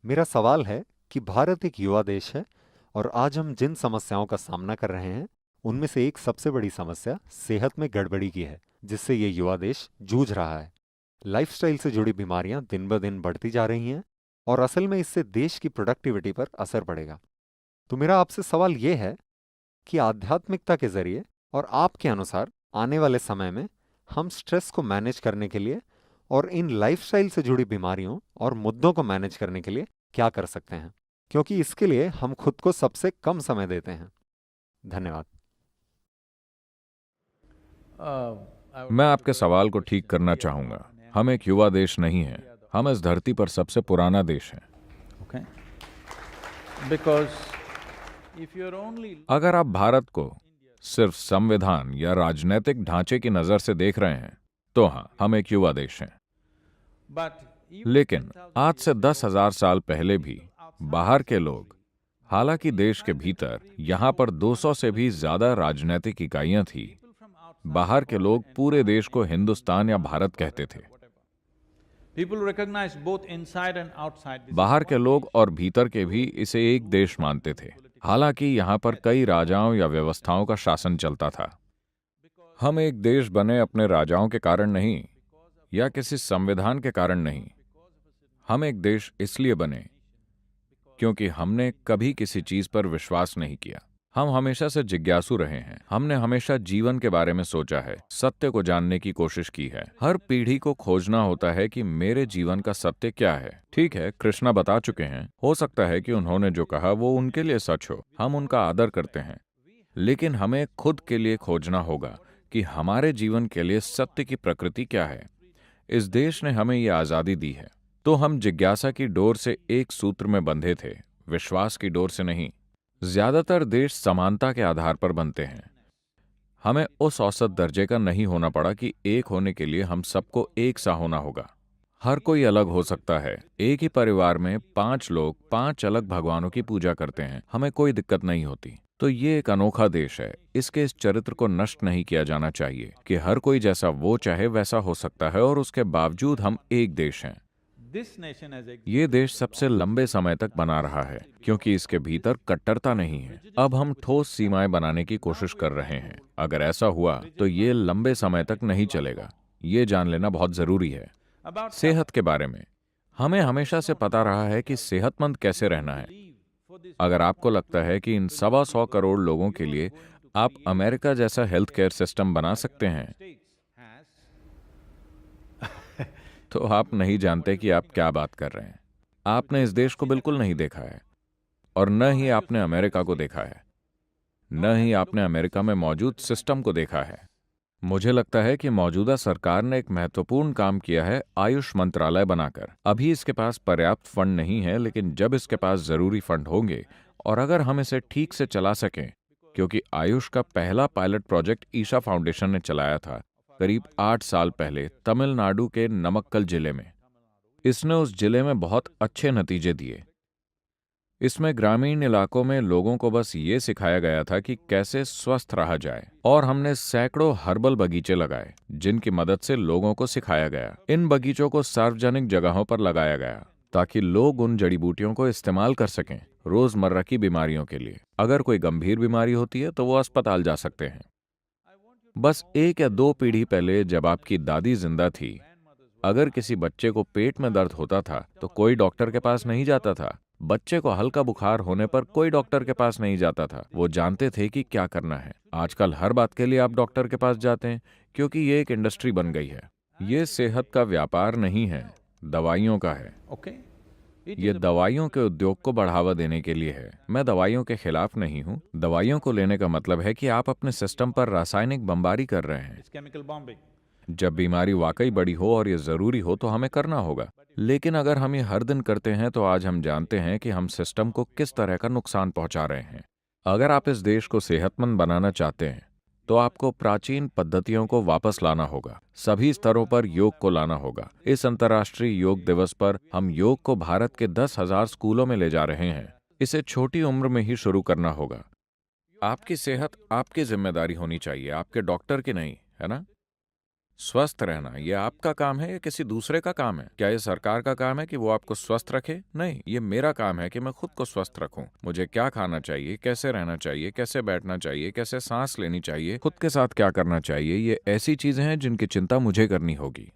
मेरा सवाल है कि भारत एक युवा देश है और आज हम जिन समस्याओं का सामना कर रहे हैं उनमें से एक सबसे बड़ी समस्या सेहत में गड़बड़ी की है, जिससे ये युवा देश जूझ रहा है। लाइफस्टाइल से जुड़ी बीमारियां दिन ब दिन बढ़ती जा रही हैं और असल में इससे देश की प्रोडक्टिविटी पर असर पड़ेगा। तो मेरा आपसे सवाल ये है कि आध्यात्मिकता के जरिए और आपके अनुसार आने वाले समय में हम स्ट्रेस को मैनेज करने के लिए और इन लाइफस्टाइल से जुड़ी बीमारियों और मुद्दों को मैनेज करने के लिए क्या कर सकते हैं, क्योंकि इसके लिए हम खुद को सबसे कम समय देते हैं। धन्यवाद। मैं आपके सवाल को ठीक करना चाहूंगा। हम एक युवा देश नहीं हैं, हम इस धरती पर सबसे पुराना देश हैं। Okay? Because if you're only अगर आप भारत को सिर्फ संविधान या राजनीतिक ढांचे की नजर से देख रहे हैं तो हाँ, हम एक युवा देश हैं। but even लेकिन आज से 10,000 साल पहले भी बाहर के लोग, हालांकि देश के भीतर यहाँ पर 200 से भी ज्यादा राजनीतिक इकाइयां थी, बाहर के लोग पूरे देश को हिंदुस्तान या भारत कहते थे। people recognize both inside and outside. This is बाहर के one लोग nation. और भीतर के भी इसे एक देश मानते थे, हालांकि यहाँ पर कई राजाओं या व्यवस्थाओं का शासन चलता था। हम एक देश बने अपने राजाओं के कारण नहीं या किसी संविधान के कारण नहीं। हम एक देश इसलिए बने क्योंकि हमने कभी किसी चीज पर विश्वास नहीं किया। हम हमेशा से जिज्ञासु रहे हैं। हमने हमेशा जीवन के बारे में सोचा है, सत्य को जानने की कोशिश की है। हर पीढ़ी को खोजना होता है कि मेरे जीवन का सत्य क्या है। ठीक है, कृष्णा बता चुके हैं, हो सकता है कि उन्होंने जो कहा वो उनके लिए सच हो, हम उनका आदर करते हैं, लेकिन हमें खुद के लिए खोजना होगा कि हमारे जीवन के लिए सत्य की प्रकृति क्या है। इस देश ने हमें ये आजादी दी है, तो हम जिज्ञासा की डोर से एक सूत्र में बंधे थे, विश्वास की डोर से नहीं। ज्यादातर देश समानता के आधार पर बनते हैं। हमें उस औसत दर्जे का नहीं होना पड़ा कि एक होने के लिए हम सबको एक सा होना होगा। हर कोई अलग हो सकता है। एक ही परिवार में 5 लोग 5 अलग भगवानों की पूजा करते हैं, हमें कोई दिक्कत नहीं होती। तो ये एक अनोखा देश है। इसके इस चरित्र को नष्ट नहीं किया जाना चाहिए कि हर कोई जैसा वो चाहे वैसा हो सकता है और उसके बावजूद हम एक देश हैं। This nation has ये देश सबसे लंबे समय तक बना रहा है क्योंकि इसके भीतर कट्टरता नहीं है। अब हम ठोस सीमाएं बनाने की कोशिश कर रहे हैं। अगर ऐसा हुआ तो ये लंबे समय तक नहीं चलेगा। ये जान लेना बहुत जरूरी है। about सेहत के बारे में हमें हमेशा से पता रहा है कि सेहतमंद कैसे रहना है। for this अगर आपको लगता है कि इन 125 करोड़ लोगों के लिए आप अमेरिका जैसा हेल्थ केयर सिस्टम बना सकते हैं, states has तो आप नहीं जानते कि आप क्या बात कर रहे हैं। आपने इस देश को बिल्कुल नहीं देखा है और न ही आपने अमेरिका को देखा है, न ही आपने अमेरिका में मौजूद सिस्टम को देखा है। मुझे लगता है कि मौजूदा सरकार ने एक महत्वपूर्ण काम किया है आयुष मंत्रालय बनाकर। अभी इसके पास पर्याप्त फंड नहीं है, लेकिन जब इसके पास जरूरी फंड होंगे और अगर हम इसे ठीक से चला सकें, क्योंकि आयुष का पहला पायलट प्रोजेक्ट ईशा फाउंडेशन ने चलाया था करीब 8 साल पहले तमिलनाडु के नमक्कल जिले में। इसने उस जिले में बहुत अच्छे नतीजे दिए। इसमें ग्रामीण इलाकों में लोगों को बस ये सिखाया गया था कि कैसे स्वस्थ रहा जाए, और हमने सैकड़ों हर्बल बगीचे लगाए जिनकी मदद से लोगों को सिखाया गया। इन बगीचों को सार्वजनिक जगहों पर लगाया गया ताकि लोग उन जड़ी बूटियों को इस्तेमाल कर सकें रोजमर्रा की बीमारियों के लिए। अगर कोई गंभीर बीमारी होती है तो वो अस्पताल जा सकते हैं। बस 1 या 2 पीढ़ी पहले जब आपकी दादी जिंदा थी, अगर किसी बच्चे को पेट में दर्द होता था तो कोई डॉक्टर के पास नहीं जाता था। बच्चे को हल्का बुखार होने पर कोई डॉक्टर के पास नहीं जाता था। वो जानते थे कि क्या करना है। आजकल हर बात के लिए आप डॉक्टर के पास जाते हैं क्योंकि ये एक इंडस्ट्री बन गई है। ये सेहत का व्यापार नहीं है, दवाइयों का है। okay. It ये is about दवाइयों के उद्योग को बढ़ावा देने के लिए है। मैं दवाइयों के खिलाफ नहीं हूँ। दवाइयों को लेने का मतलब है कि आप अपने सिस्टम पर रासायनिक बमबारी कर रहे हैं। it's chemical bombing. जब बीमारी वाकई बड़ी हो और ये जरूरी हो तो हमें करना होगा, लेकिन अगर हम ये हर दिन करते हैं तो आज हम जानते हैं कि हम सिस्टम को किस तरह का नुकसान पहुंचा रहे हैं। अगर आप इस देश को सेहतमंद बनाना चाहते हैं तो आपको प्राचीन पद्धतियों को वापस लाना होगा। सभी स्तरों पर योग को लाना होगा। इस अंतर्राष्ट्रीय योग दिवस पर हम योग को भारत के 10,000 स्कूलों में ले जा रहे हैं। इसे छोटी उम्र में ही शुरू करना होगा। आपकी सेहत आपकी जिम्मेदारी होनी चाहिए, आपके डॉक्टर की नहीं, है ना? स्वस्थ रहना ये आपका काम है या किसी दूसरे का काम है? क्या ये सरकार का काम है कि वो आपको स्वस्थ रखे? नहीं, ये मेरा काम है कि मैं खुद को स्वस्थ रखूं। मुझे क्या खाना चाहिए, कैसे रहना चाहिए, कैसे बैठना चाहिए, कैसे सांस लेनी चाहिए, खुद के साथ क्या करना चाहिए, ये ऐसी चीजें हैं जिनकी चिंता मुझे करनी होगी।